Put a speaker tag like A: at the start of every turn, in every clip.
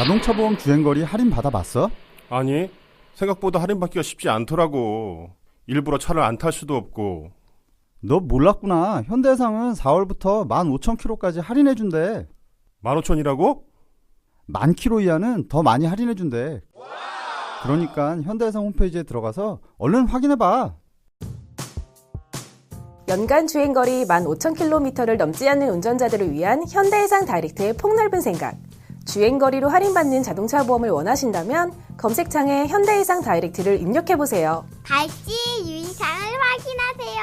A: 자동차 보험 주행거리 할인 받아봤어?
B: 아니, 생각보다 할인받기가 쉽지 않더라고. 일부러 차를 안 탈 수도 없고.
A: 너 몰랐구나. 현대해상은 4월부터 15,000km까지 할인해준대.
B: 15,000이라고?
A: 10,000km 이하는 더 많이 할인해준대. 그러니까 현대해상 홈페이지에 들어가서 얼른 확인해봐.
C: 연간 주행거리 15,000km를 넘지 않는 운전자들을 위한 현대해상 다이렉트의 폭넓은 생각. 주행거리로 할인받는 자동차 보험을 원하신다면 검색창에 현대해상 다이렉트를 입력해보세요.
D: 발찌 유의사항을 확인하세요.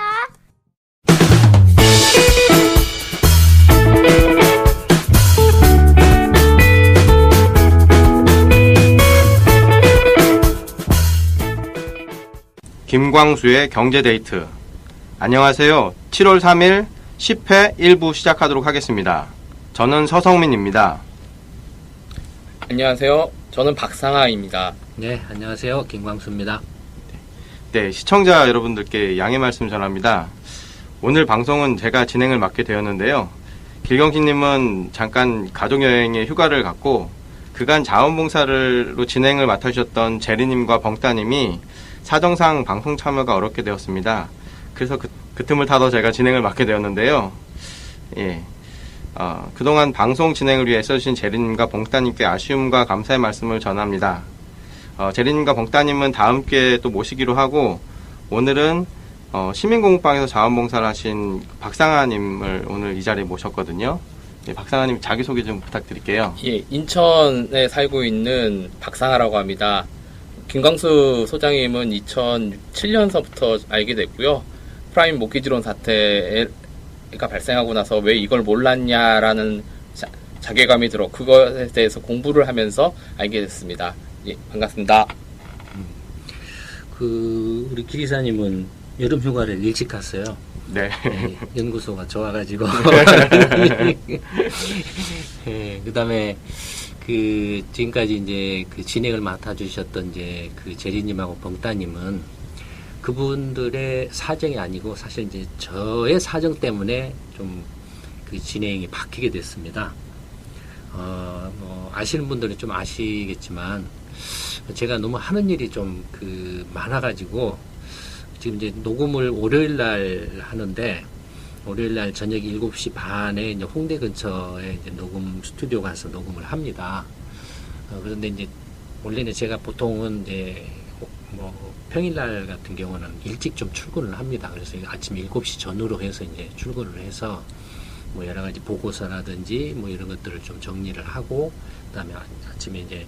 E: 김광수의 경제데이트. 안녕하세요. 7월 3일 10회 1부 시작하도록 하겠습니다. 저는 서성민입니다.
F: 안녕하세요. 저는 박상아입니다.
G: 네, 안녕하세요. 김광수입니다.
E: 네, 시청자 여러분들께 양해 말씀 전합니다. 오늘 방송은 제가 진행을 맡게 되었는데요. 길경식님은 잠깐 가족여행에 휴가를 갔고 그간 자원봉사로 진행을 맡으셨던 제리님과 벙따님이 사정상 방송 참여가 어렵게 되었습니다. 그래서 그 틈을 타서 제가 진행을 맡게 되었는데요. 예. 그동안 방송 진행을 위해 애써주신 제리님과 벙따님께 아쉬움과 감사의 말씀을 전합니다. 제리님과 벙따님은 다음 기회에 또 모시기로 하고, 오늘은 시민공부방에서 자원봉사를 하신 박상아님을 오늘 이 자리에 모셨거든요. 예, 박상아님 자기소개 좀 부탁드릴게요.
F: 예, 인천에 살고 있는 박상아라고 합니다. 김광수 소장님은 2007년서부터 알게 됐고요. 프라임 모기지론 사태가 발생하고 나서 왜 이걸 몰랐냐라는 자괴감이 들어 그것에 대해서 공부를 하면서 알게 됐습니다. 예, 반갑습니다.
G: 우리 기리사님은 여름 휴가를 일찍 갔어요.
E: 네.
G: 네, 연구소가 좋아가지고. 네, 그다음에 지금까지 이제 진행을 맡아주셨던 이제 제리님하고 벙따님은 그분들의 사정이 아니고 사실 이제 저의 사정 때문에 좀 진행이 바뀌게 됐습니다. 아시는 분들은 좀 아시겠지만 제가 너무 하는 일이 좀 많아가지고 지금 이제 녹음을 월요일 날 하는데 월요일 날 저녁 7시 반에 이제 홍대 근처에 이제 녹음 스튜디오 가서 녹음을 합니다. 그런데 이제 원래는 제가 보통은 이제 평일날 같은 경우는 일찍 좀 출근을 합니다. 그래서 아침 7시 전후로 해서 이제 출근을 해서 여러 가지 보고서라든지 이런 것들을 좀 정리를 하고, 그 다음에 아침에 이제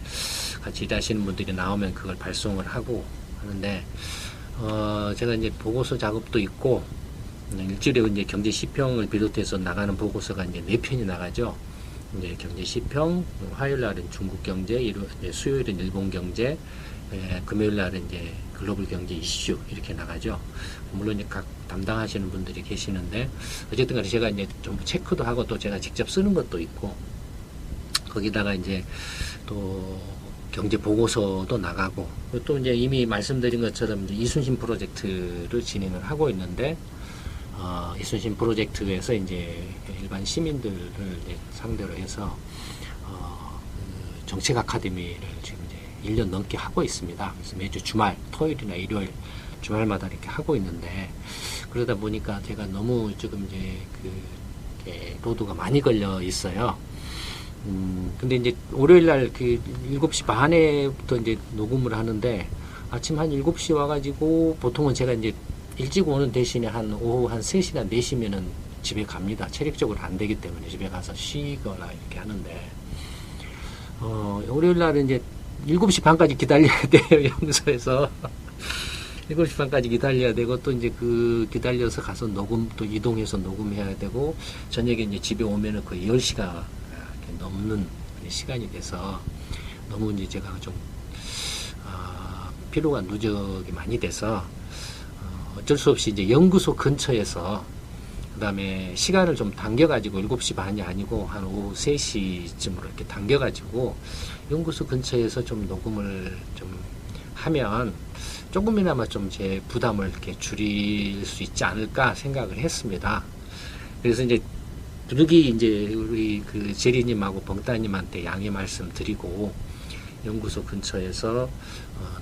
G: 같이 일하시는 분들이 나오면 그걸 발송을 하고 하는데, 제가 이제 보고서 작업도 있고, 일주일에 이제 경제 시평을 비롯해서 나가는 보고서가 이제 4편이 나가죠. 이제 경제 시평, 화요일 날은 중국 경제, 수요일은 일본 경제, 금요일 날은 이제 글로벌 경제 이슈 이렇게 나가죠. 물론 이제 각 담당하시는 분들이 계시는데 어쨌든 간에 제가 이제 좀 체크도 하고 또 제가 직접 쓰는 것도 있고, 거기다가 이제 또 경제 보고서도 나가고, 또 이제 이미 말씀드린 것처럼 이제 이순신 프로젝트를 진행을 하고 있는데, 이순신 프로젝트에서 이제 일반 시민들을 이제 상대로 해서 정책 아카데미를 지금 이제 1년 넘게 하고 있습니다. 그래서 매주 주말, 토요일이나 일요일, 주말마다 이렇게 하고 있는데, 그러다 보니까 제가 너무 지금 이제 로드가 많이 걸려 있어요. 근데 이제 월요일 날 7시 반에부터 이제 녹음을 하는데, 아침 한 7시 와가지고, 보통은 제가 이제 일찍 오는 대신에 오후 한 3시나 4시면은 집에 갑니다. 체력적으로 안 되기 때문에 집에 가서 쉬거나 이렇게 하는데, 월요일 날은 이제 7시 반까지 기다려야 돼요, 연구소에서. 7시 반까지 기다려야 되고, 또 이제 기다려서 가서 또 이동해서 녹음해야 되고, 저녁에 이제 집에 오면은 거의 10시가 넘는 시간이 돼서, 너무 이제 제가 좀, 피로가 누적이 많이 돼서, 어쩔 수 없이 이제 연구소 근처에서, 그 다음에 시간을 좀 당겨가지고 7시 반이 아니고 한 오후 3시쯤으로 이렇게 당겨가지고 연구소 근처에서 좀 녹음을 좀 하면 조금이나마 좀 제 부담을 이렇게 줄일 수 있지 않을까 생각을 했습니다. 그래서 이제 부득이 이제 우리 그 제리님하고 벙따님한테 양해 말씀드리고 연구소 근처에서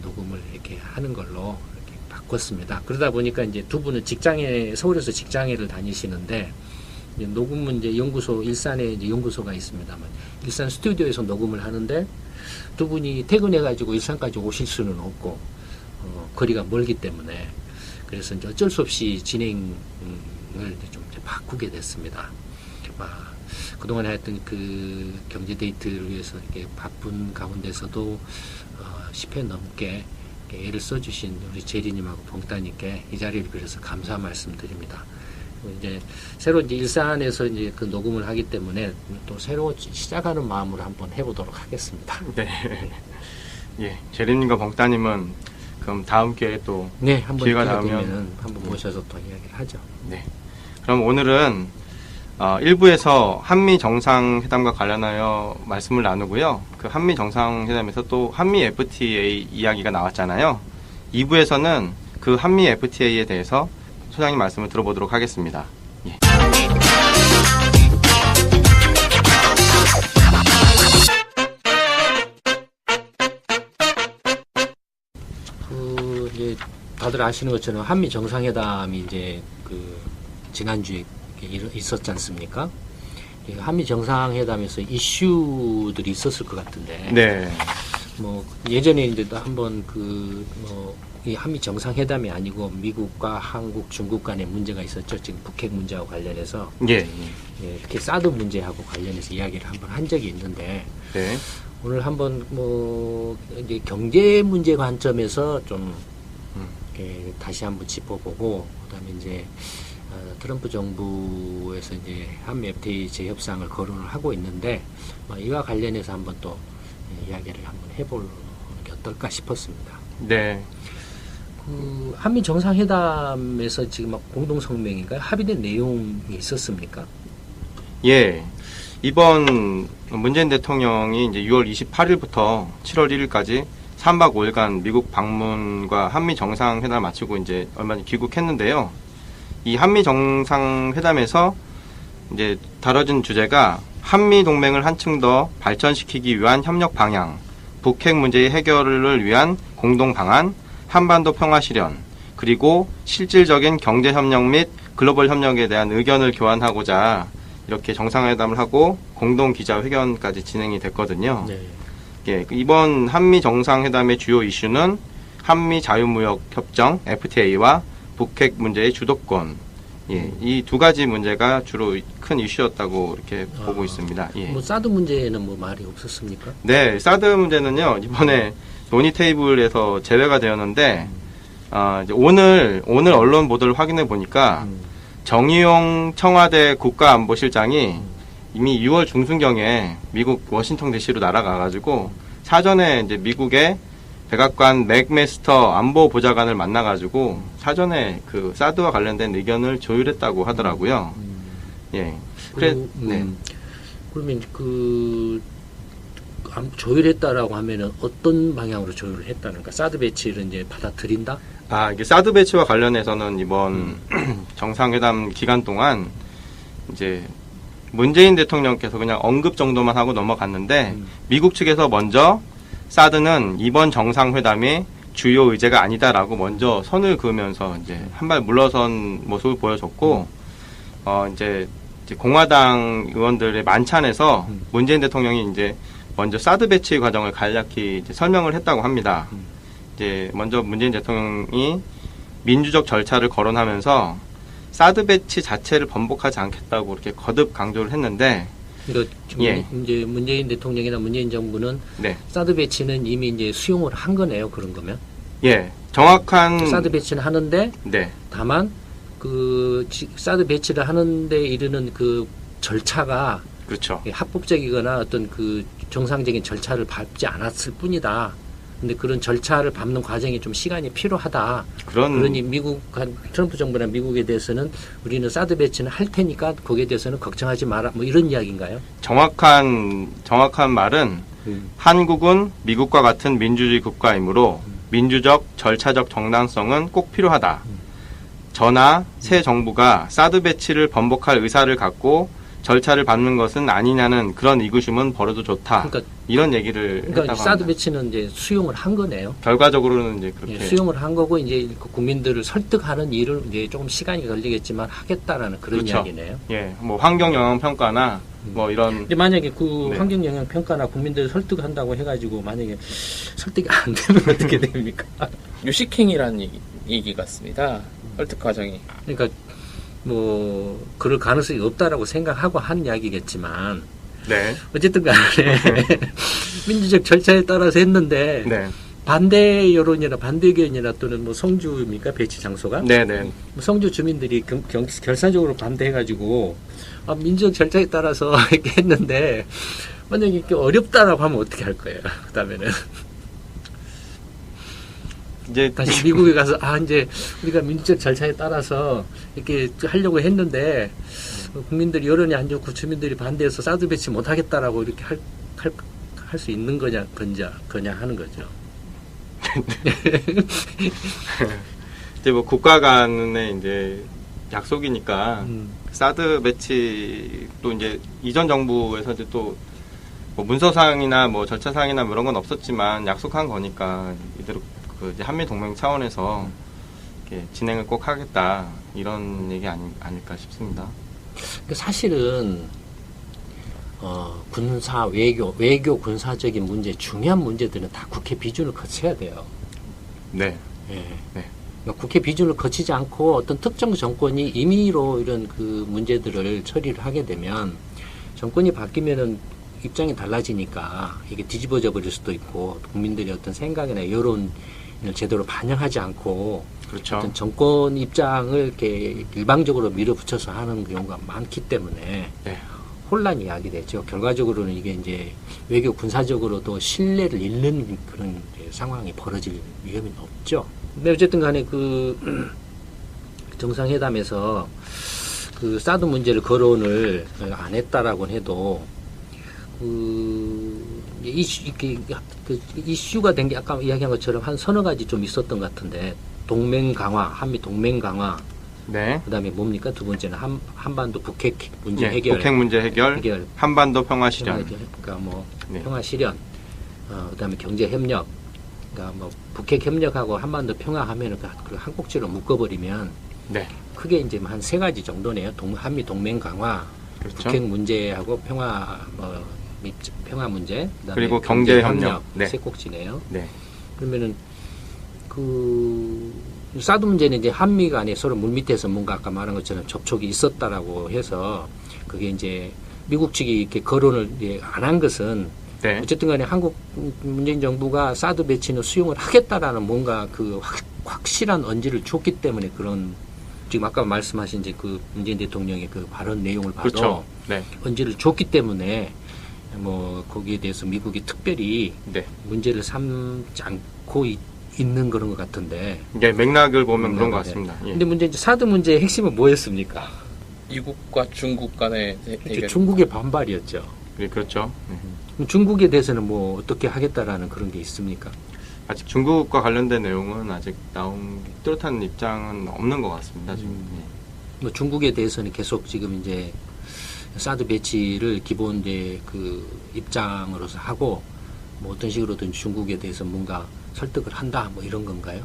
G: 녹음을 이렇게 하는 걸로 이렇게 바꿨습니다. 그러다 보니까 이제 두 분은 서울에서 직장회를 다니시는데 이제 녹음은 이제 연구소 일산에 이제 연구소가 있습니다만 일산 스튜디오에서 녹음을 하는데 두 분이 퇴근해가지고 일산까지 오실 수는 없고 거리가 멀기 때문에 그래서 이제 어쩔 수 없이 진행을 좀 이제 바꾸게 됐습니다. 그동안 했던 그 경제 데이트를 위해서 이렇게 바쁜 가운데서도 10회 넘게 애를 써주신 우리 제리님하고 봉따님께 이 자리를 빌어서 감사 말씀드립니다. 이제 새로 이제 일산에서 이제 그 녹음을 하기 때문에 또 새로 시작하는 마음으로 한번 해보도록 하겠습니다.
E: 네. 예, 제리님과 벙따님은 그럼 다음 기회에 또
G: 네, 한번
E: 기회가
G: 기회가
E: 나오면
G: 되면은 한번 모셔서 또 이야기를 하죠.
E: 네. 그럼 오늘은 1부에서 한미 정상회담과 관련하여 말씀을 나누고요. 그 한미 정상회담에서 또 한미 FTA 이야기가 나왔잖아요. 2부에서는 그 한미 FTA에 대해서 소장님 말씀을 들어보도록 하겠습니다. 예.
G: 이제 다들 아시는 것처럼 한미 정상회담이 이제 그 지난주에 있었지 않습니까? 한미 정상회담에서 이슈들이 있었을 것 같은데.
E: 네.
G: 뭐 예전에 이제 한번 이 한미 정상회담이 아니고 미국과 한국, 중국 간의 문제가 있었죠. 지금 북핵 문제와 관련해서.
E: 예.
G: 예, 이렇게 사드 문제하고 관련해서 이야기를 한번 한 적이 있는데.
E: 네.
G: 오늘 한번 이제 경제 문제 관점에서 좀 다시 한번 짚어보고 그다음에 이제 트럼프 정부에서 이제 한미 FTA 재협상을 거론을 하고 있는데 이와 관련해서 한번 또 이야기를 한번 해보는 게 어떨까 싶었습니다.
E: 네.
G: 그 한미 정상회담에서 지금 막 공동 성명인가요? 합의된 내용이 있었습니까?
E: 예. 이번 문재인 대통령이 이제 6월 28일부터 7월 1일까지 3박 5일간 미국 방문과 한미 정상회담을 마치고 이제 얼마 전에 귀국했는데요. 이 한미 정상회담에서 이제 다뤄진 주제가 한미 동맹을 한층 더 발전시키기 위한 협력 방향, 북핵 문제의 해결을 위한 공동 방안, 한반도 평화 실현, 그리고 실질적인 경제 협력 및 글로벌 협력에 대한 의견을 교환하고자 이렇게 정상회담을 하고 공동 기자회견까지 진행이 됐거든요.
G: 네.
E: 예, 이번 한미 정상회담의 주요 이슈는 한미 자유무역 협정 FTA와 북핵 문제의 주도권, 예, 이 두 가지 문제가 주로 큰 이슈였다고 이렇게 보고 있습니다. 예.
G: 뭐 사드 문제는 뭐 말이 없었습니까?
E: 네, 사드 문제는요 이번에 논의 테이블에서 제외가 되었는데 이제 오늘 언론 보도를 확인해 보니까 정의용 청와대 국가안보실장이 이미 6월 중순경에 미국 워싱턴 DC로 날아가가지고 사전에 이제 미국의 백악관 맥메스터 안보보좌관을 만나가지고 사전에 그 사드와 관련된 의견을 조율했다고 하더라고요. 예. 네.
G: 그러면 조율했다라고 하면은 어떤 방향으로 조율을 했다는가? 사드 배치를 이제 받아들인다?
E: 이게 사드 배치와 관련해서는 이번 정상회담 기간 동안 이제 문재인 대통령께서 그냥 언급 정도만 하고 넘어갔는데 미국 측에서 먼저 사드는 이번 정상회담의 주요 의제가 아니다라고 먼저 선을 그으면서 이제 한 발 물러선 모습을 보여줬고 이제 공화당 의원들의 만찬에서 문재인 대통령이 이제 먼저 사드 배치 과정을 간략히 이제 설명을 했다고 합니다. 이제 먼저 문재인 대통령이 민주적 절차를 거론하면서 사드 배치 자체를 번복하지 않겠다고 이렇게 거듭 강조를 했는데,
G: 그러니까
E: 예.
G: 이제 문재인 대통령이나 문재인 정부는
E: 네.
G: 사드 배치는 이미 이제 수용을 한 거네요. 그런 거면.
E: 예, 정확한
G: 사드 배치는 하는데
E: 네.
G: 다만 그 사드 배치를 하는데 이르는 그 절차가
E: 그렇죠.
G: 합법적이거나 어떤 그 정상적인 절차를 밟지 않았을 뿐이다. 근데 그런 절차를 밟는 과정이 좀 시간이 필요하다. 그러니 트럼프 정부나 미국에 대해서는 우리는 사드 배치는 할 테니까 거기에 대해서는 걱정하지 마라. 뭐 이런 이야기인가요?
E: 정확한 말은 한국은 미국과 같은 민주주의 국가이므로 민주적 절차적 정당성은 꼭 필요하다. 저나 새 정부가 사드 배치를 번복할 의사를 갖고 절차를 밟는 것은 아니냐는 그런 의구심은 버려도 좋다.
G: 그러니까,
E: 이런 얘기를
G: 그러니까
E: 했다고
G: 사드
E: 합니다.
G: 배치는 이제 수용을 한 거네요.
E: 결과적으로는 이제 그렇게
G: 예, 수용을 한 거고 이제 그 국민들을 설득하는 일을 이제 조금 시간이 걸리겠지만 하겠다라는 그런
E: 그렇죠.
G: 이야기네요.
E: 예, 뭐 환경 영향 평가나 뭐 이런
G: 근데 만약에 그
E: 네.
G: 환경 영향 평가나 국민들을 설득한다고 해가지고 만약에 설득이 안 되면 어떻게 됩니까?
F: 유식행위라는 얘기 같습니다. 설득 과정이.
G: 그러니까 뭐 그럴 가능성이 없다라고 생각하고 한 이야기겠지만
E: 네,
G: 어쨌든 간에 민주적 절차에 따라서 했는데
E: 네,
G: 반대 여론이나 반대 의견이나 또는 뭐 성주입니까 배치 장소가
E: 네, 네.
G: 뭐 성주 주민들이 결사적으로 반대해가지고 민주적 절차에 따라서 이렇게 했는데 만약에 이렇게 어렵다라고 하면 어떻게 할 거예요? 그다음에는
E: 이제
G: 다시 미국에 가서 이제 우리가 민주적 절차에 따라서 이렇게 하려고 했는데 국민들 여론이 안 좋고 주민들이 반대해서 사드 배치 못 하겠다라고 이렇게 할 수 있는 거냐 하는 거죠.
E: 이제 뭐 국가 간의 이제 약속이니까 사드 배치도 이제 이전 정부에서 이제 또 뭐 문서상이나 뭐 절차상이나 뭐 이런 건 없었지만 약속한 거니까 이대로 그 이제 한미 동맹 차원에서 이렇게 진행을 꼭 하겠다 이런 얘기 아닐까 싶습니다.
G: 사실은 군사 외교 군사적인 문제 중요한 문제들은 다 국회 비준을 거쳐야 돼요.
E: 네.
G: 예.
E: 네.
G: 그러니까 국회 비준을 거치지 않고 어떤 특정 정권이 임의로 이런 그 문제들을 처리를 하게 되면 정권이 바뀌면은 입장이 달라지니까 이게 뒤집어져 버릴 수도 있고 국민들의 어떤 생각이나 여론을 제대로 반영하지 않고
E: 그렇죠.
G: 어떤 정권 입장을 이렇게 일방적으로 밀어붙여서 하는 경우가 많기 때문에
E: 네.
G: 혼란이 야기되죠. 결과적으로는 이게 이제 외교 군사적으로도 신뢰를 잃는 그런 상황이 벌어질 위험이 높죠. 근데 어쨌든 간에 그 정상회담에서 그 사드 문제를 거론을 안 했다라고는 해도 이슈가 된 게 아까 이야기한 것처럼 한 서너 가지 좀 있었던 것 같은데 동맹 강화, 한미 동맹 강화,
E: 네.
G: 그다음에 뭡니까 두 번째는 한반도 북핵 문제
E: 예,
G: 해결,
E: 북핵 문제 해결, 한반도 평화 실현.
G: 그러니까 뭐
E: 네.
G: 평화 실현, 그다음에 경제 협력, 그러니까 뭐 북핵 협력하고 한반도 평화하면은 그 한 꼭지로 묶어버리면
E: 네.
G: 크게 이제 한 세 가지 정도네요. 한미 동맹 강화,
E: 그렇죠.
G: 북핵 문제하고 평화 문제, 그다음에
E: 그리고 경제 협력. 네.
G: 세 꼭지네요.
E: 네.
G: 그러면은 그 사드 문제는 이제 한미 간에 서로 물밑에서 뭔가 아까 말한 것처럼 접촉이 있었다라고 해서 그게 이제 미국 측이 이렇게 거론을 안 한 것은
E: 네.
G: 어쨌든 간에 한국 문재인 정부가 사드 배치는 수용을 하겠다라는 뭔가 그 확실한 언지를 줬기 때문에 그런 지금 아까 말씀하신 이제 그 문재인 대통령의 그 발언 내용을 봐도
E: 그렇죠. 네.
G: 언지를 줬기 때문에 뭐 거기에 대해서 미국이 특별히
E: 네.
G: 문제를 삼지 않고 있는 그런 것 같은데.
E: 예, 맥락을 보면 그런 것 같습니다. 예.
G: 근데 문제 이제 사드 문제의 핵심은 뭐였습니까?
F: 미국과 중국 간의 대결.
G: 중국의 반발이었죠.
E: 네, 그렇죠. 네.
G: 그럼 중국에 대해서는 뭐 어떻게 하겠다라는 그런 게 있습니까?
E: 아직 중국과 관련된 내용은 아직 나온 뚜렷한 입장은 없는 것 같습니다. 지금.
G: 뭐 중국에 대해서는 계속 지금 이제 사드 배치를 기본 이제 그 입장으로서 하고 뭐 어떤 식으로든 중국에 대해서 뭔가 설득을 한다 뭐 이런 건가요?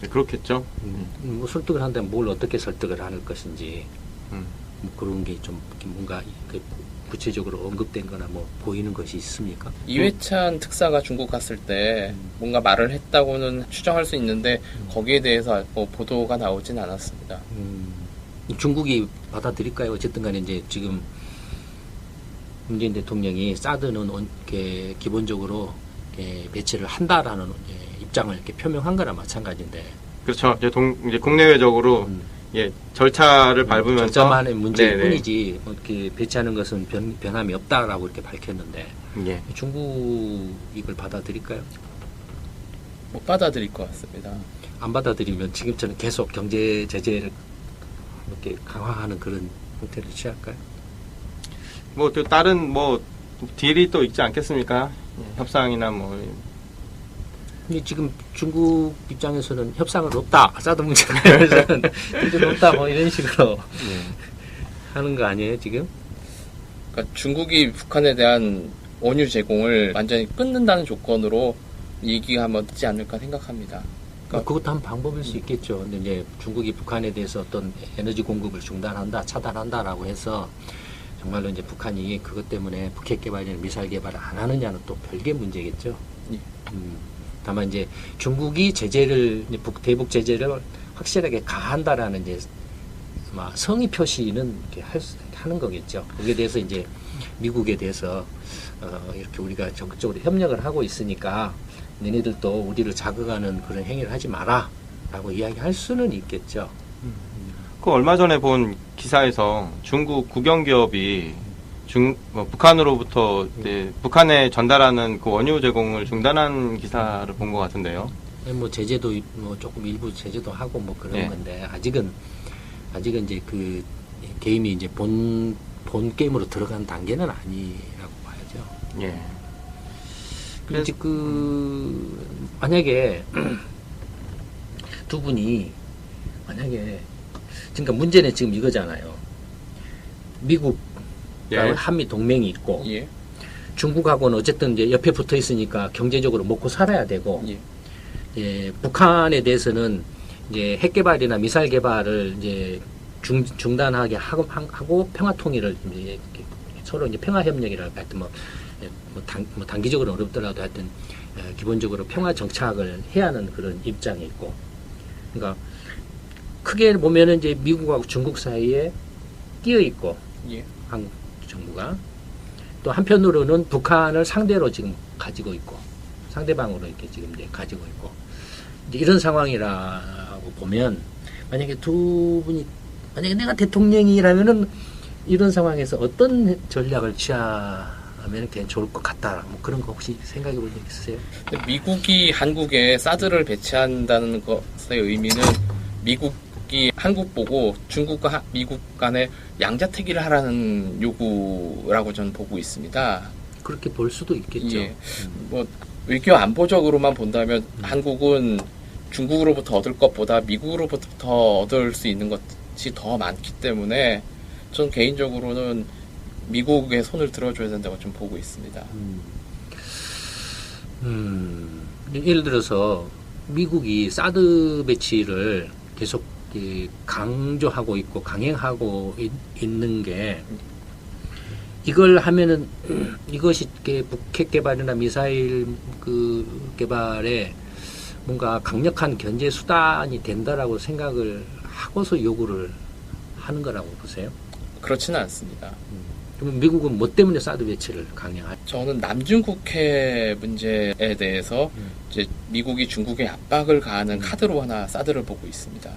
E: 네, 그렇겠죠.
G: 뭐 설득을 한다면 뭘 어떻게 설득을 할 것인지
E: 음.
G: 뭐 그런 게 좀 뭔가 그 구체적으로 언급된 거나 뭐 보이는 것이 있습니까?
F: 이회찬 특사가 중국 갔을 때 뭔가 말을 했다고는 추정할 수 있는데 거기에 대해서 뭐 보도가 나오진 않았습니다.
G: 중국이 받아들일까요? 어쨌든 간에 이제 지금 문재인 대통령이 사드는 이렇게 기본적으로 이렇게 배치를 한다라는 입장을 이렇게 표명한 거나 마찬가지인데.
E: 그렇죠. 이제 국내외적으로 예, 절차를 밟으면서
G: 절차만의 문제일
E: 네네.
G: 뿐이지 이렇게 배치하는 것은 변함이 없다라고 이렇게 밝혔는데
E: 예.
G: 중국 이걸 받아들일까요?
F: 못 받아들일 것 같습니다.
G: 안 받아들이면 지금처럼 계속 경제 제재를 이렇게 강화하는 그런 형태를 취할까요?
E: 뭐 또 다른 뭐 딜이 또 있지 않겠습니까? 예, 협상이나 뭐
G: 근데 지금 중국 입장에서는 협상은 없다. 사드 문제에 대해서는 없다. 뭐 이런 식으로 하는 거 아니에요 지금?
F: 그러니까 중국이 북한에 대한 원유 제공을 완전히 끊는다는 조건으로 얘기가 한번 뜨지 않을까 생각합니다.
G: 그것도 한 방법일 수 있겠죠. 근데 이제 중국이 북한에 대해서 어떤 에너지 공급을 중단한다, 차단한다라고 해서 정말로 이제 북한이 그것 때문에 북핵 개발이나 미사일 개발을 안 하느냐는 또 별개 문제겠죠.
F: 예.
G: 다만 이제 중국이 제재를 대북 제재를 확실하게 가한다라는 이제 성의 표시는 이렇게 하는 거겠죠. 거기에 대해서 이제 미국에 대해서 이렇게 우리가 적극적으로 협력을 하고 있으니까 너네들도 우리를 자극하는 그런 행위를 하지 마라라고 이야기할 수는 있겠죠.
E: 그 얼마 전에 본 기사에서 중국 국영기업이 북한으로부터 이제 북한에 전달하는 그 원유 제공을 중단한 기사를 본 것 같은데요.
G: 뭐 제재도 뭐 조금 일부 제재도 하고 뭐 그런
E: 예.
G: 건데 아직은 이제 그 게임이 이제 본 게임으로 들어간 단계는 아니라고 봐야죠.
E: 예.
G: 이제 만약에 두 분이 만약에 그러니까 문제는 지금 이거잖아요. 미국
E: 예.
G: 한미 동맹이 있고
F: 예.
G: 중국하고는 어쨌든 이제 옆에 붙어 있으니까 경제적으로 먹고 살아야 되고
F: 예.
G: 예, 북한에 대해서는 이제 핵 개발이나 미사일 개발을 이제 중단하게 하고 평화 통일을 이제 서로 이제 평화 협력이라고 하여튼 뭐 단기적으로 어렵더라도 하여튼 기본적으로 평화 정착을 해야 하는 그런 입장에 있고, 그러니까 크게 보면은 이제 미국하고 중국 사이에 끼어 있고
F: 예.
G: 한국 정부가 또 한편으로는 북한을 상대로 지금 가지고 있고 상대방으로 이렇게 지금 이제 가지고 있고 이제 이런 상황이라고 보면 만약에 만약에 내가 대통령이라면은 이런 상황에서 어떤 전략을 취하면 그냥 좋을 것 같다. 뭐 그런 거 혹시 생각해 본 적 있으세요?
F: 미국이 한국에 사드를 배치한다는 것의 의미는 미국이 한국 보고 중국과 미국 간에 양자택일을 하라는 요구라고 저는 보고 있습니다.
G: 그렇게 볼 수도 있겠죠.
F: 예. 뭐 외교 안보적으로만 본다면 한국은 중국으로부터 얻을 것보다 미국으로부터 더 얻을 수 있는 것이 더 많기 때문에 전 개인적으로는 미국의 손을 들어줘야 된다고 좀 보고 있습니다.
G: 예를 들어서 미국이 사드 배치를 계속 강조하고 있고 강행하고 있는 게 이걸 하면은 이것이 북핵 개발이나 미사일 개발에 뭔가 강력한 견제 수단이 된다라고 생각을 하고서 요구를 하는 거라고 보세요?
F: 그렇지는 않습니다.
G: 그럼 미국은 뭐 때문에 사드 배치를 강행할까요?
F: 저는 남중국해 문제에 대해서 이제 미국이 중국에 압박을 가하는 카드로 하나 사드를 보고 있습니다.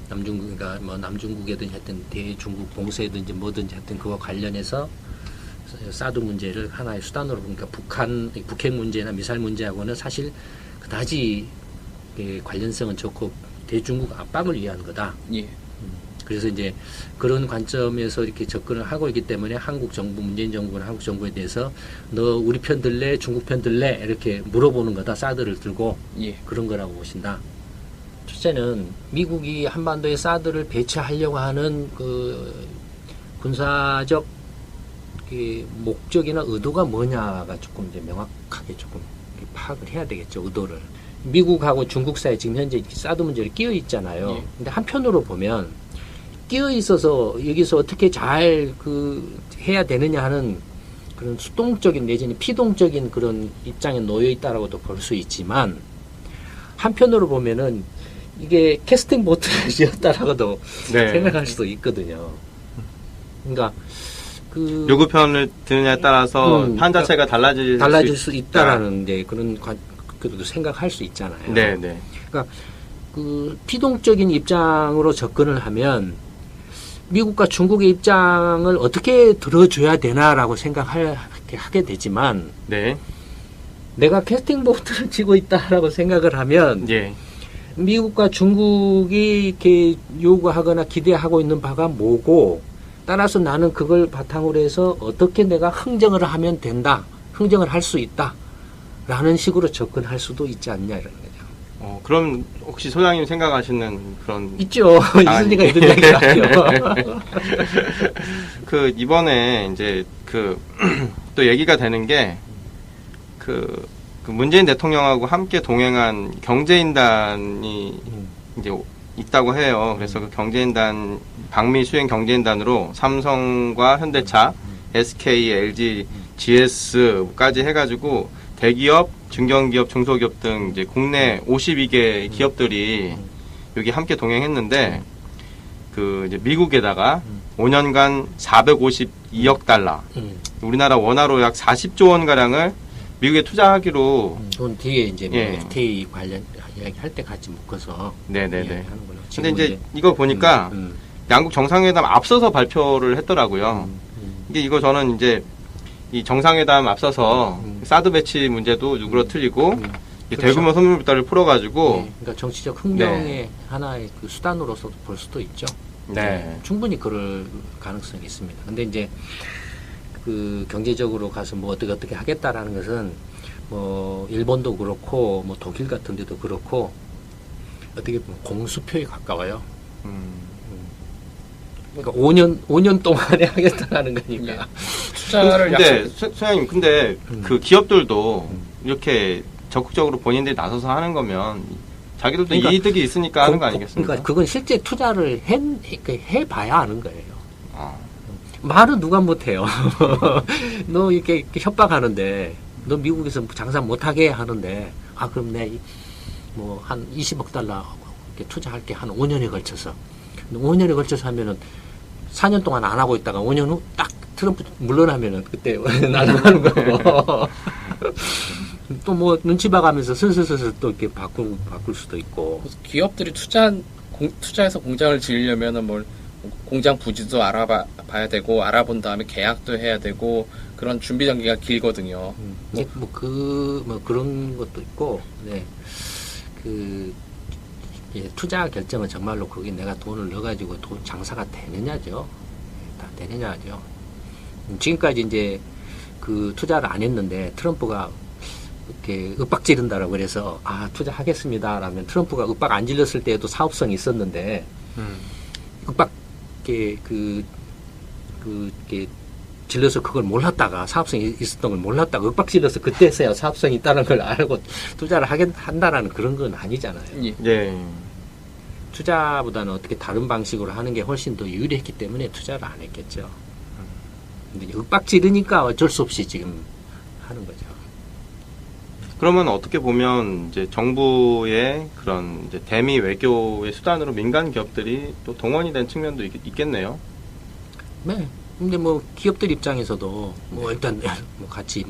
G: 그러니까 뭐 남중국이든지 하여튼 대중국 봉쇄든지 뭐든지 하여튼 그와 관련해서 사드 문제를 하나의 수단으로 보니까 북핵 문제나 미사일 문제하고는 사실 그다지 관련성은 좋고 대중국 압박을 위한 거다.
F: 예.
G: 그래서 이제 그런 관점에서 이렇게 접근을 하고 있기 때문에 한국 정부, 문재인 정부나 한국 정부에 대해서 너 우리 편 들래, 중국 편 들래 이렇게 물어보는 거다. 사드를 들고
F: 예.
G: 그런 거라고 보신다. 첫째는 미국이 한반도에 사드를 배치하려고 하는 그 군사적 목적이나 의도가 뭐냐가 조금 이제 명확하게 조금 파악을 해야 되겠죠. 의도를. 미국하고 중국 사이에 지금 현재 사드 문제를 끼어 있잖아요.
F: 예.
G: 근데 한편으로 보면 끼어 있어서 여기서 어떻게 잘 해야 되느냐 하는 그런 수동적인 내지는 피동적인 그런 입장에 놓여 있다라고도 볼 수 있지만 한편으로 보면은 이게 캐스팅 보트였다라고도
E: 네.
G: 생각할 수도 있거든요. 그러니까
E: 누구 편을 드느냐에 따라서 편 자체가 달라질
G: 수 있다라는 데 그런 그래도 생각할 수 있잖아요.
E: 네, 네.
G: 그러니까 피동적인 입장으로 접근을 하면 미국과 중국의 입장을 어떻게 들어줘야 되나라고 하게 되지만
E: 네.
G: 내가 캐스팅 보트를 치고 있다라고 생각을 하면
E: 예.
G: 미국과 중국이 이렇게 요구하거나 기대하고 있는 바가 뭐고 따라서 나는 그걸 바탕으로 해서 어떻게 내가 흥정을 하면 된다. 흥정을 할 수 있다. 라는 식으로 접근할 수도 있지 않냐 이런 거죠.
E: 그럼 혹시 소장님 생각하시는 그런
G: 있죠. 있을 리가 있는 얘기를 하죠.
E: 이번에 이제 또 얘기가 되는 게 그 문재인 대통령하고 함께 동행한 경제인단이 이제 있다고 해요. 그래서 그 경제인단 방미 수행 경제인단으로 삼성과 현대차, SK, LG, GS까지 해가지고 대기업, 중견기업, 중소기업 등 이제 국내 52개 기업들이 여기 함께 동행했는데 이제 미국에다가 5년간 452억 달러, 우리나라 원화로 약 40조 원 가량을 미국에 투자하기로.
G: 돈 뒤에 이제 뭐
E: 예.
G: FTA 관련 이야기할 때 같이 묶어서
E: 네네네.
G: 이야기하는구나.
E: 근데 이제 이거 보니까 양국 정상회담 앞서서 발표를 했더라고요. 이거 저는 이제 이 정상회담 앞서서 사드 배치 문제도 누그러뜨리고
G: 그렇죠.
E: 대규모 선물 부담을 풀어가지고.
G: 네, 그러니까 정치적 흥명의 하나의 그 수단으로서 볼 수도 있죠.
E: 네.
G: 충분히 그럴 가능성이 있습니다. 근데 이제 그 경제적으로 가서 뭐 어떻게 하겠다라는 것은 뭐 일본도 그렇고 뭐 독일 같은 데도 그렇고 어떻게 보면 공수표에 가까워요. 그러니까 5년 동안에 하겠다라는 거니까.
F: 투자를
E: 근데 소장님, 근데 그 기업들도 이렇게 적극적으로 본인들이 나서서 하는 거면 자기들도
G: 그러니까
E: 이득이 있으니까 하는 거 아니겠습니까?
G: 그러니까 그건 실제 투자를 해봐야 아는 거예요. 말은 누가 못해요. 너 이렇게 협박하는데, 너 미국에서 장사 못하게 하는데, 그럼 내 뭐 한 20억 달러 이렇게 투자할게 한 5년에 걸쳐서. 5년에 걸쳐서 하면은 4년 동안 안 하고 있다가 5년 후 딱 트럼프 물러나면은 그때 날아가는 거고. 또 뭐 눈치 봐가면서 슬슬슬슬 또 이렇게 바꿀 수도 있고.
F: 기업들이 투자해서 공장을 지으려면은 뭘 공장 부지도 알아봐야 되고 알아본 다음에 계약도 해야 되고 그런 준비 단계가 길거든요.
G: 이제 뭐 그런 것도 있고, 네. 투자 결정은 정말로 거기 내가 돈을 넣어가지고 장사가 되느냐죠. 다 되느냐죠. 지금까지 이제 그 투자를 안 했는데 트럼프가 이렇게 윽박 지른다라고 그래서 투자하겠습니다 라면 트럼프가 윽박 안 질렀을 때에도 사업성이 있었는데 윽박 이렇게 질러서 그걸 몰랐다가 사업성이 있었던 걸 몰랐다가 윽박 질러서 그때서야 사업성이 있다는 걸 알고 투자를 한다라는 그런 건 아니잖아요.
E: 예.
G: 투자보다는 어떻게 다른 방식으로 하는 게 훨씬 더 유리했기 때문에 투자를 안 했겠죠. 근데 윽박 지르니까 어쩔 수 없이 지금 하는 거죠.
E: 그러면 어떻게 보면 이제 정부의 그런 이제 대미 외교의 수단으로 민간 기업들이 또 동원이 된 측면도 있겠네요.
G: 네. 근데 뭐 기업들 입장에서도 뭐 일단 뭐 같이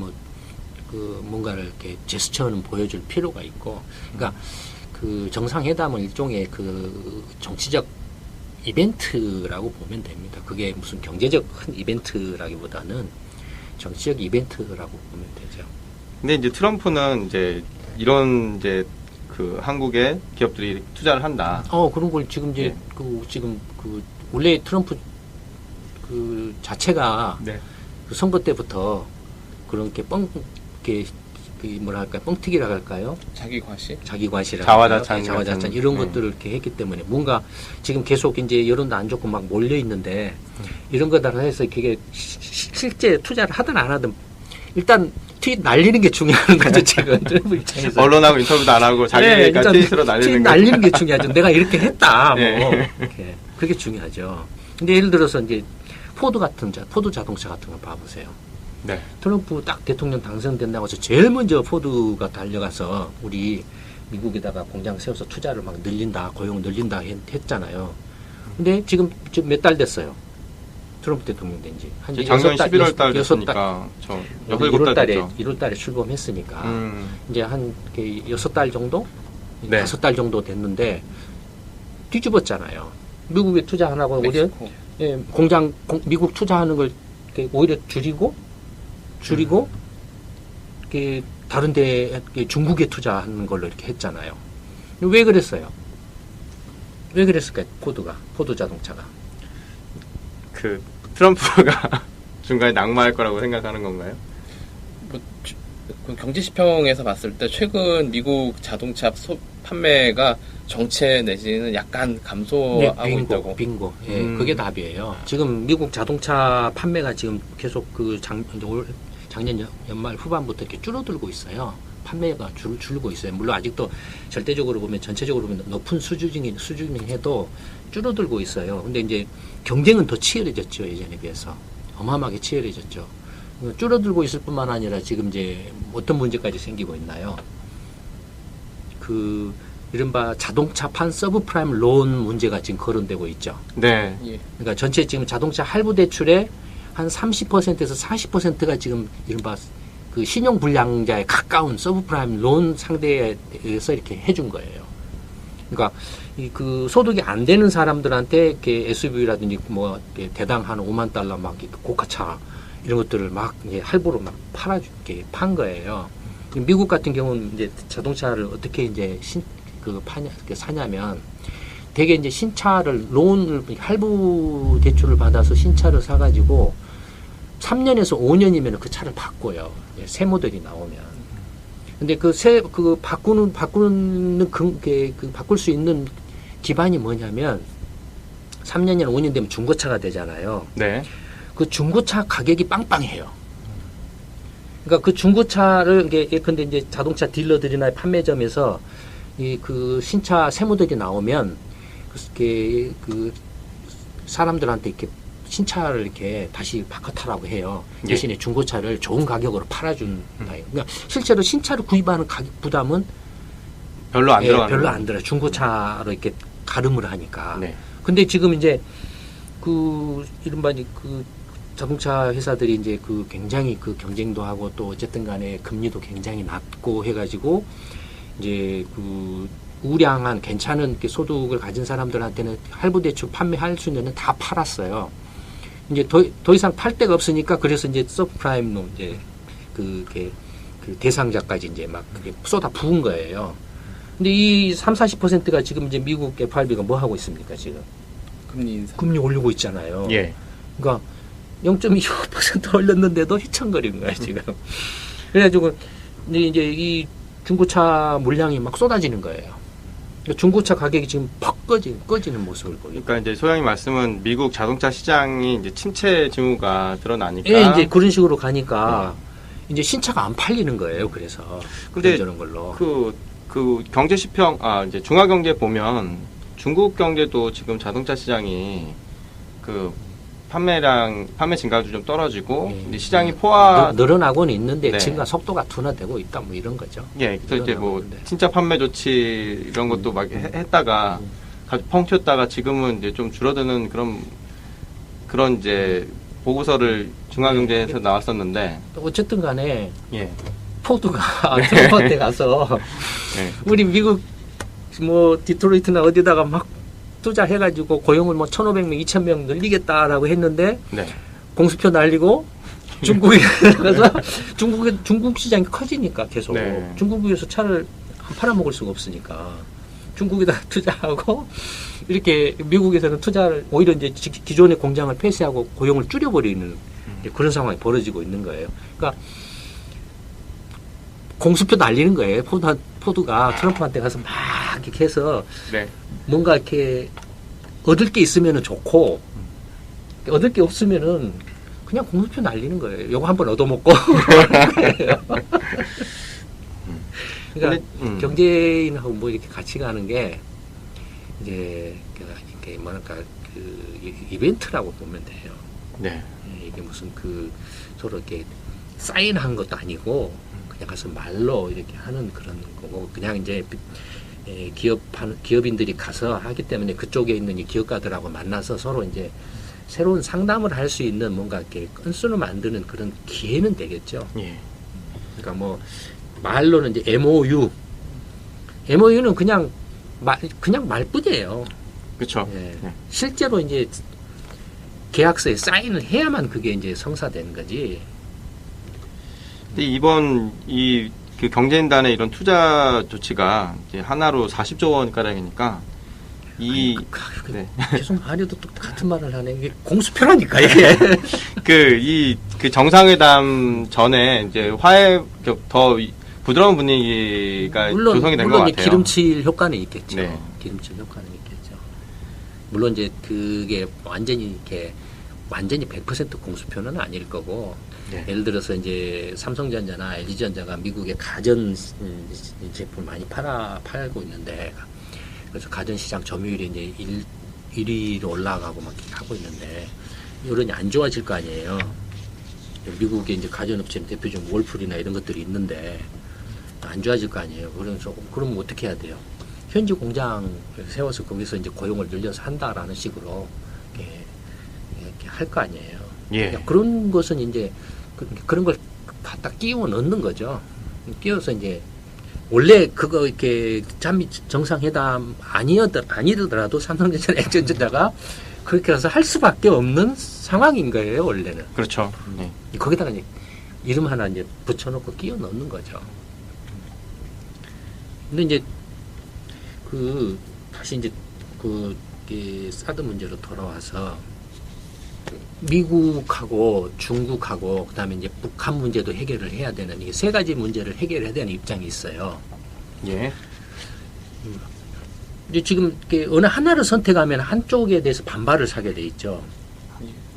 G: 뭔가를 이렇게 제스처는 보여줄 필요가 있고, 그러니까 그 정상회담은 일종의 그 정치적 이벤트라고 보면 됩니다. 그게 무슨 경제적 큰 이벤트라기보다는 정치적 이벤트라고 보면 되죠.
E: 근데 이제 트럼프는 이제 이런 이제 그 한국의 기업들이 투자를 한다.
G: 그런 걸 지금 이제
E: 예.
G: 원래 트럼프 그 자체가
E: 네.
G: 그 선거 때부터 그런 게 뻥튀기라고 할까요?
F: 자기 과시?
G: 자기 과시라고
E: 자화자찬
G: 이런 것들을 이렇게 했기 때문에 뭔가 지금 계속 이제 여론도 안 좋고 막 몰려 있는데 이런 거다 해서 그게 실제 투자를 하든 안 하든 일단 트윗 날리는 게 중요한 거죠, 지금. 트럼프 입장에서.
E: 언론하고 인터뷰도 안 하고 자기가 트윗으로 날리는
G: 게 중요하죠. 내가 이렇게 했다,
E: 네.
G: 이렇게. 그게 중요하죠. 근데 예를 들어서 이제 포드 자동차 같은 거 봐보세요.
E: 네.
G: 트럼프 딱 대통령 당선된다고 해서 제일 먼저 포드가 달려가서 우리 미국에다가 공장 세워서 투자를 막 늘린다, 고용 늘린다 했잖아요. 근데 지금 몇 달 됐어요. 트럼프 대통령 된 지.
E: 작년 11월 달 됐으니까
G: 1월 달에 출범했으니까 이제 한 6달 정도?
E: 네.
G: 5달 정도 됐는데 뒤집었잖아요. 미국에 투자 안 하고 오히려 미국 투자하는 걸 오히려 줄이고 다른 데 중국에 투자하는 걸로 이렇게 했잖아요. 왜 그랬어요? 왜 그랬을까요? 포드 자동차가.
E: 트럼프가 중간에 낙마할 거라고 생각하는 건가요?
F: 그 경제지평에서 봤을 때 최근 미국 자동차 판매가 정체 내지는 약간 감소하고 있다고.
G: 빙고. 예, 그게 답이에요. 지금 미국 자동차 판매가 지금 계속 작년 연말 후반부터 이렇게 줄어들고 있어요. 판매가 줄고 있어요. 물론 아직도 절대적으로 보면 전체적으로 보면 높은 수준이긴 해도 줄어들고 있어요. 근데 이제 경쟁은 더 치열해졌죠. 예전에 비해서. 어마어마하게 치열해졌죠. 줄어들고 있을 뿐만 아니라 지금 이제 어떤 문제까지 생기고 있나요? 그 이른바 자동차판 서브프라임 론 문제가 지금 거론되고 있죠.
E: 네.
F: 예.
G: 그러니까 전체 지금 자동차 할부 대출의 한 30%에서 40%가 지금 이른바 그 신용 불량자에 가까운 서브프라임 론 상대에서 이렇게 해준 거예요. 그러니까 그 소득이 안 되는 사람들한테 이렇게 SUV라든지 뭐 대당 한 5만 달러 막 고가차 이런 것들을 막 할부로 막 판 거예요. 미국 같은 경우는 이제 자동차를 어떻게 이제 사냐면 대개 이제 신차를 할부 대출을 받아서 신차를 사가지고 3년에서 5년이면 그 차를 바꿔요. 새 모델이 나오면. 근데 바꾸는 바꿀 수 있는 기반이 뭐냐면 3년이나 5년 되면 중고차가 되잖아요.
E: 네.
G: 그 중고차 가격이 빵빵해요. 그러니까 그 중고차를 근데 이제 자동차 딜러들이나 판매점에서 그 신차 새 모델이 나오면 그 사람들한테 이렇게 신차를 이렇게 다시 바꿔타라고 해요. 대신에 중고차를 좋은 가격으로 팔아준다. 그러니까 실제로 신차를 구입하는 가격 부담은
E: 별로 안
G: 별로 안 들어요. 중고차로 이렇게 가름을 하니까.
E: 네.
G: 근데 지금 이제 그 이른바 그 자동차 회사들이 이제 그 굉장히 그 경쟁도 하고 또 어쨌든 간에 금리도 굉장히 낮고 해가지고 이제 그 우량한 괜찮은 소득을 가진 사람들한테는 할부 대출 판매할 수 있는 다 팔았어요. 이제 더 이상 팔 데가 없으니까 그래서 이제 서브프라임로 이제 그 대상자까지 이제 막 쏟아 부은 거예요. 근데 이 30-40%가 지금 이제 미국 FRB가 뭐 하고 있습니까, 지금?
F: 금리 인상.
G: 금리 올리고 있잖아요.
E: 예.
G: 그러니까 0.25% 올렸는데도 휘청거리는 거예요, 지금. 그래가지고 이제 이 중고차 물량이 막 쏟아지는 거예요. 그러니까 중고차 가격이 지금 퍽 꺼지는 모습을 보여요.
E: 그러니까 이제 소장님 말씀은 미국 자동차 시장이 이제 침체 징후가 드러나니까.
G: 예, 이제 그런 식으로 가니까 이제 신차가 안 팔리는 거예요. 그래서
E: 근데
G: 저런 걸로.
E: 그 경제시평 이제 중화경제 보면 중국 경제도 지금 자동차 시장이 그 판매 증가도 좀 떨어지고 이제 시장이
G: 늘어나고는 있는데
E: 네.
G: 증가 속도가 둔화되고 있다 뭐 이런 거죠.
E: 예, 그래서 이제 뭐
G: 있는데.
E: 신차 판매 조치 이런 것도 막 했다가 펑 튀었다가 지금은 이제 좀 줄어드는 그런 이제 보고서를 중화경제에서 나왔었는데
G: 어쨌든 간에
E: 예.
G: 포드가 트럼프한테 가서 우리 미국 뭐 디트로이트나 어디다가 막 투자해가지고 고용을 뭐 1,500명, 2,000명 늘리겠다라고 했는데
E: 네.
G: 공수표 날리고 중국에 가서 중국 시장이 커지니까 계속
E: 네.
G: 중국에서 차를 팔아먹을 수가 없으니까 중국에다 투자하고 이렇게 미국에서는 투자를 오히려 이제 기존의 공장을 폐쇄하고 고용을 줄여버리는 그런 상황이 벌어지고 있는 거예요. 그러니까 공수표 날리는 거예요. 포드가 트럼프한테 가서 막 이렇게 해서
E: 네.
G: 뭔가 이렇게 얻을 게 있으면은 좋고 얻을 게 없으면은 그냥 공수표 날리는 거예요. 요거 한번 얻어먹고. 그러니까 경제인하고 뭐 이렇게 같이 가는 게 이제 이렇게 뭐랄까 그 이벤트라고 보면 돼요.
E: 네.
G: 이게 무슨 서로 이렇게 사인한 것도 아니고 그냥 가서 말로 이렇게 하는 그런 거고 그냥 이제 기업인들이 가서 하기 때문에 그쪽에 있는 이 기업가들하고 만나서 서로 이제 새로운 상담을 할 수 있는 뭔가 이렇게 건수를 만드는 그런 기회는 되겠죠.
E: 예.
G: 그러니까 뭐 말로는 이제 MOU는 그냥 말뿐이에요.
E: 그렇죠.
G: 예. 실제로 이제 계약서에 사인을 해야만 그게 이제 성사되는 거지.
E: 근데 이번 그 경제인단의 이런 투자 조치가 이제 하나로 40조 원 가량이니까 네.
G: 계속 말해도 또 같은 말을 하네. 이게 공수표라니까 이게.
E: 그 정상회담 전에 이제 더 부드러운 분위기가 조성이 된 것
G: 물론
E: 같아요.
G: 기름칠 효과는 있겠죠.
E: 네.
G: 기름칠 효과는 있겠죠. 물론 이제 그게 완전히 100% 공수표는 아닐 거고,
E: 네.
G: 예를 들어서 이제 삼성전자나 LG전자가 미국에 가전 제품을 많이 팔고 있는데, 그래서 가전 시장 점유율이 이제 1위로 올라가고 막 하고 있는데, 여론이 안 좋아질 거 아니에요. 미국에 이제 가전업체 대표적인 월풀이나 이런 것들이 있는데 안 좋아질 거 아니에요. 그럼 어떻게 해야 돼요? 현지 공장 세워서 거기서 이제 고용을 늘려서 한다라는 식으로 이렇게 할 거 아니에요.
E: 예.
G: 그러니까 그런 것은 이제 그런 걸 갖다 끼워 넣는 거죠. 끼워서 이제 원래 그거 이렇게 잠미 정상회담 아니더라도 삼성전자, LG전자가 그렇게 해서 할 수밖에 없는 상황인 거예요, 원래는.
E: 그렇죠. 네.
G: 거기다가 이제 이름 하나 이제 붙여놓고 끼워 넣는 거죠. 근데 이제 다시 이제 사드 문제로 돌아와서 미국하고 중국하고 그다음에 이제 북한 문제도 해결을 해야 되는 이 세 가지 문제를 해결해야 되는 입장이 있어요.
E: 예.
G: 이제 지금 어느 하나를 선택하면 한쪽에 대해서 반발을 사게 돼 있죠.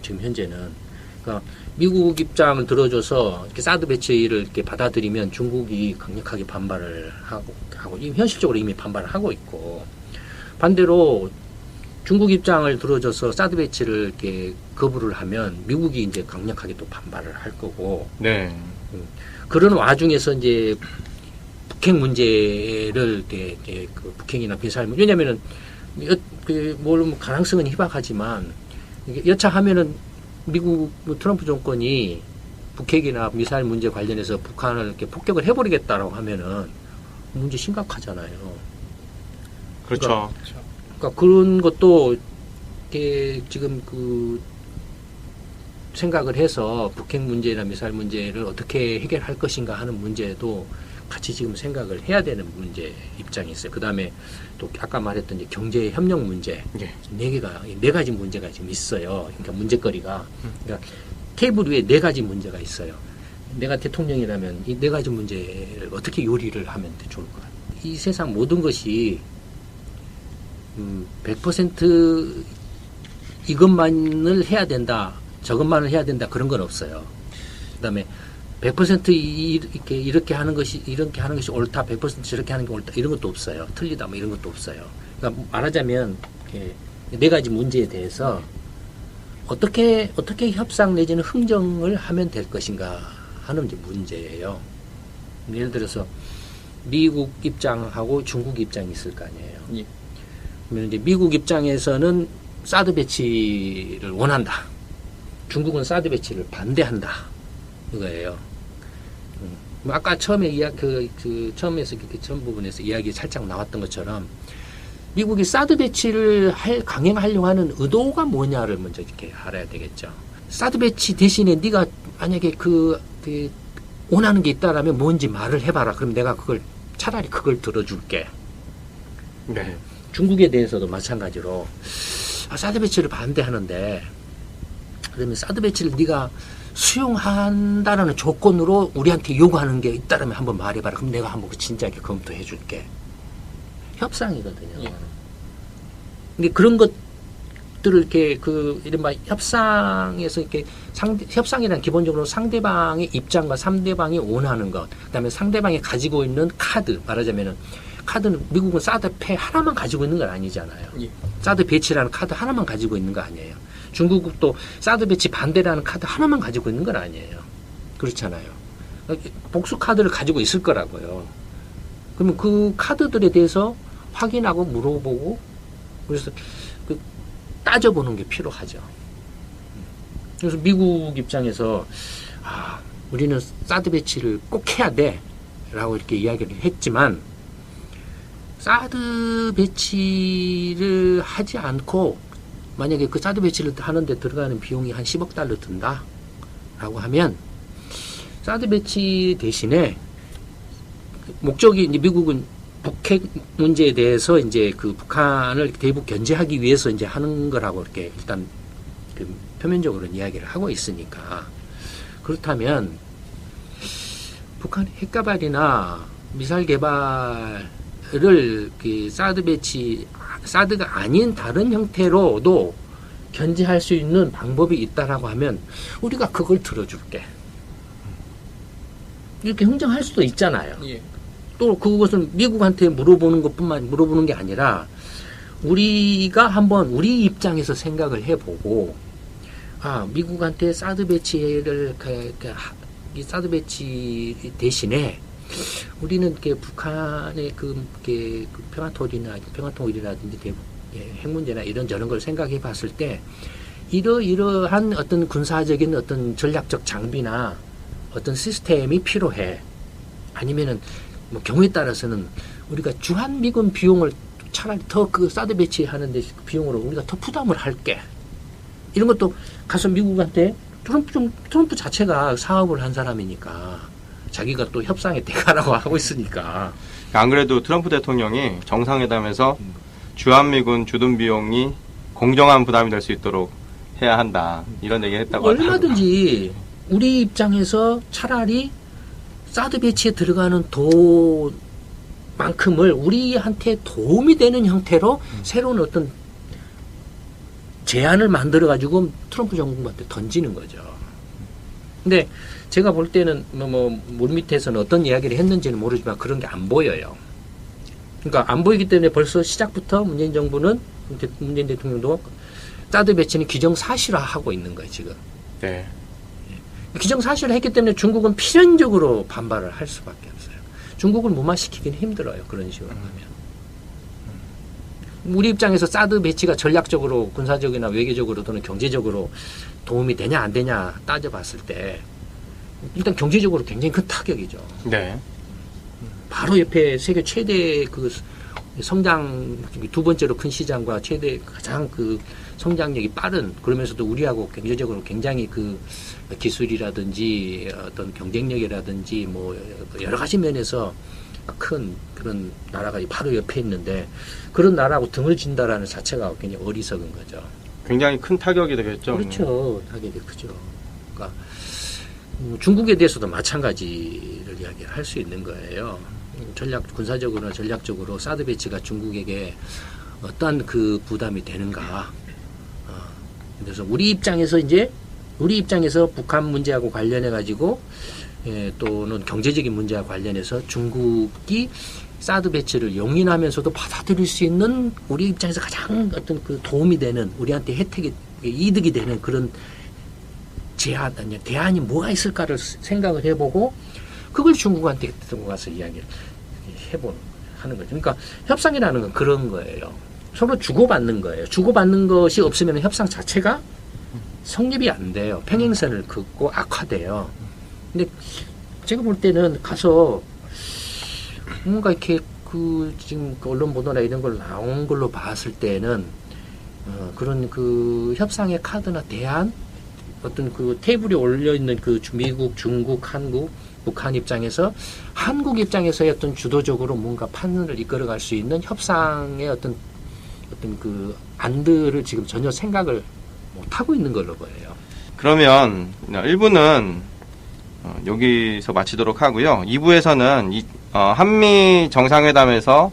G: 지금 현재는. 그러니까 미국 입장을 들어줘서 이렇게 사드 배치를 이렇게 받아들이면 중국이 강력하게 반발을 하고 현실적으로 이미 반발을 하고 있고, 반대로 중국 입장을 들어줘서 사드 배치를 이렇게 거부를 하면 미국이 이제 강력하게 또 반발을 할 거고.
E: 네.
G: 그런 와중에서 이제 북핵 문제를 그 북핵이나 미사일 문제, 왜냐면은 뭐 가능성은 희박하지만 여차하면은 미국 트럼프 정권이 북핵이나 미사일 문제 관련해서 북한을 이렇게 폭격을 해버리겠다라고 하면은 문제 심각하잖아요.
E: 그렇죠.
G: 그러니까 그런 것도 지금 생각을 해서 북핵 문제나 미사일 문제를 어떻게 해결할 것인가 하는 문제도 같이 지금 생각을 해야 되는 문제 입장이 있어요. 그 다음에 또 아까 말했던 이제 경제 협력 문제,
E: 예.
G: 네 가지 문제가 지금 있어요. 그러니까 문제거리가. 그러니까 테이블 위에 네 가지 문제가 있어요. 내가 대통령이라면 이 네 가지 문제를 어떻게 요리를 하면 좋을 것 같아요. 이 세상 모든 것이 100% 이것만을 해야 된다, 저것만을 해야 된다, 그런 건 없어요. 그 다음에 100% 이렇게 하는 것이 옳다, 100% 저렇게 하는 게 옳다, 이런 것도 없어요. 틀리다, 뭐 이런 것도 없어요. 그러니까 말하자면 네 가지 문제에 대해서 어떻게 협상 내지는 흥정을 하면 될 것인가 하는 이제 문제예요. 예를 들어서 미국 입장하고 중국 입장이 있을 거 아니에요.
F: 예.
G: 그러면 이제 미국 입장에서는 사드 배치를 원한다. 중국은 사드 배치를 반대한다. 이거예요. 아까 처음에 처음에서 처음 부분에서 이야기 살짝 나왔던 것처럼 미국이 사드 배치를 강행하려고 하는 의도가 뭐냐를 먼저 이렇게 알아야 되겠죠. 사드 배치 대신에 네가 만약에 원하는 게 있다라면 뭔지 말을 해봐라. 그럼 내가 차라리 그걸 들어줄게.
E: 네.
G: 중국에 대해서도 마찬가지로 사드 배치를 반대하는데, 그러면 사드 배치를 네가 수용한다라는 조건으로 우리한테 요구하는 게 있다라면 한번 말해봐라. 그럼 내가 한번 진지하게 검토해줄게. 협상이거든요.
F: 예.
G: 근데 그런 것들을 이렇게 이른바 협상에서 이렇게 협상이란 기본적으로 상대방의 입장과 상대방이 원하는 것, 그다음에 상대방이 가지고 있는 카드, 말하자면은 카드는 미국은 사드 패 하나만 가지고 있는 건 아니잖아요.
F: 예.
G: 사드 배치라는 카드 하나만 가지고 있는 거 아니에요. 중국도 사드 배치 반대라는 카드 하나만 가지고 있는 건 아니에요. 그렇잖아요. 복수 카드를 가지고 있을 거라고요. 그러면 그 카드들에 대해서 확인하고 물어보고, 그래서 따져보는 게 필요하죠. 그래서 미국 입장에서 우리는 사드 배치를 꼭 해야 돼 라고 이렇게 이야기를 했지만, 사드 배치를 하지 않고 만약에 그 사드 배치를 하는데 들어가는 비용이 한 10억 달러 든다 라고 하면, 사드 배치 대신에 목적이 이제 미국은 북핵 문제에 대해서 이제 그 북한을 대북 견제하기 위해서 이제 하는 거라고 이렇게 일단 그 표면적으로 이야기를 하고 있으니까 그렇다면 북한 핵개발이나 미사일 개발을 그 사드가 아닌 다른 형태로도 견제할 수 있는 방법이 있다라고 하면 우리가 그걸 들어줄게. 이렇게 흥정할 수도 있잖아요.
F: 예.
G: 또 그것을 미국한테 물어보는 게 아니라 우리가 한번 우리 입장에서 생각을 해보고 미국한테 사드 배치를 이 사드 배치 대신에 우리는 이렇게 북한의 그 평화통일이라든지 대북 핵 문제나 이런저런 걸 생각해 봤을 때 이러한 어떤 군사적인 어떤 전략적 장비나 어떤 시스템이 필요해. 아니면은 뭐 경우에 따라서는 우리가 주한미군 비용을 차라리 더 그 사드 배치하는데 비용으로 우리가 더 부담을 할게. 이런 것도 가서 미국한테 트럼프 자체가 사업을 한 사람이니까 자기가 또 협상의 대가라고 하고 있으니까.
E: 안 그래도 트럼프 대통령이 정상회담에서 주한미군 주둔 비용이 공정한 부담이 될 수 있도록 해야 한다. 이런 얘기를 했다고
G: 얼마든지 우리 입장에서 차라리 사드 배치에 들어가는 돈만큼을 우리한테 도움이 되는 형태로 새로운 어떤 제안을 만들어가지고 트럼프 정부한테 던지는 거죠. 근데 제가 볼 때는 물밑에서는 어떤 이야기를 했는지는 모르지만 그런 게 안 보여요. 그러니까 안 보이기 때문에 벌써 시작부터 문재인 정부는 문재인 대통령도 사드 배치는 기정사실화하고 있는 거예요, 지금.
E: 네.
G: 기정사실을 했기 때문에 중국은 필연적으로 반발을 할 수밖에 없어요. 중국을 무마시키기는 힘들어요. 그런 식으로 하면. 우리 입장에서 사드 배치가 전략적으로 군사적이나 외교적으로 또는 경제적으로 도움이 되냐 안 되냐 따져봤을 때 일단 경제적으로 굉장히 큰 타격이죠.
E: 네.
G: 바로 옆에 세계 최대 그 성장 두 번째로 큰 시장과 가장 그 성장력이 빠른 그러면서도 우리하고 경제적으로 굉장히 그 기술이라든지 어떤 경쟁력이라든지 뭐 여러 가지 면에서 큰 그런 나라가 바로 옆에 있는데 그런 나라하고 등을 진다라는 자체가 굉장히 어리석은 거죠.
E: 굉장히 큰 타격이 되겠죠.
G: 그렇죠. 타격이 크죠. 그러니까 중국에 대해서도 마찬가지를 이야기할 수 있는 거예요. 군사적으로나 전략적으로 사드 배치가 중국에게 어떤 그 부담이 되는가. 그래서 우리 입장에서 북한 문제하고 관련해 가지고 또는 경제적인 문제와 관련해서 중국이 사드 배치를 용인하면서도 받아들일 수 있는 우리 입장에서 가장 어떤 그 도움이 되는 우리한테 이득이 되는 그런 대안이 뭐가 있을까를 생각을 해보고 그걸 중국한테 들고 가서 이야기를 하는 거죠. 그러니까 협상이라는 건 그런 거예요. 서로 주고받는 거예요. 주고받는 것이 없으면 협상 자체가 성립이 안 돼요. 평행선을 긋고 악화돼요. 근데 제가 볼 때는 가서 뭔가 이렇게 지금 언론 보도나 이런 걸 나온 걸로 봤을 때는 그런 그 협상의 카드나 대안 어떤 그 테이블에 올려 있는 그 미국, 중국, 한국, 북한 입장에서 한국 입장에서의 어떤 주도적으로 뭔가 판을 이끌어갈 수 있는 협상의 어떤 그 안들을 지금 전혀 생각을 못 하고 있는 걸로 보여요.
E: 그러면 1부는 여기서 마치도록 하고요. 2부에서는 한미 정상회담에서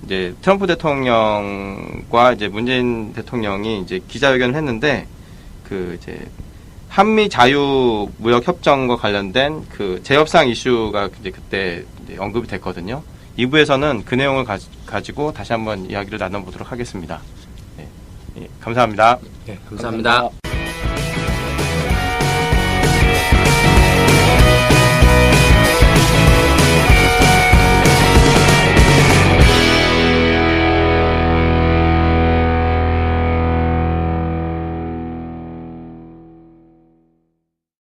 E: 이제 트럼프 대통령과 이제 문재인 대통령이 이제 기자회견을 했는데 이제 한미 자유무역 협정과 관련된 그 재협상 이슈가 이제 그때 이제 언급이 됐거든요. 2부에서는 그 내용을 가지고 다시 한번 이야기를 나눠보도록 하겠습니다. 네, 감사합니다.
G: 네, 감사합니다.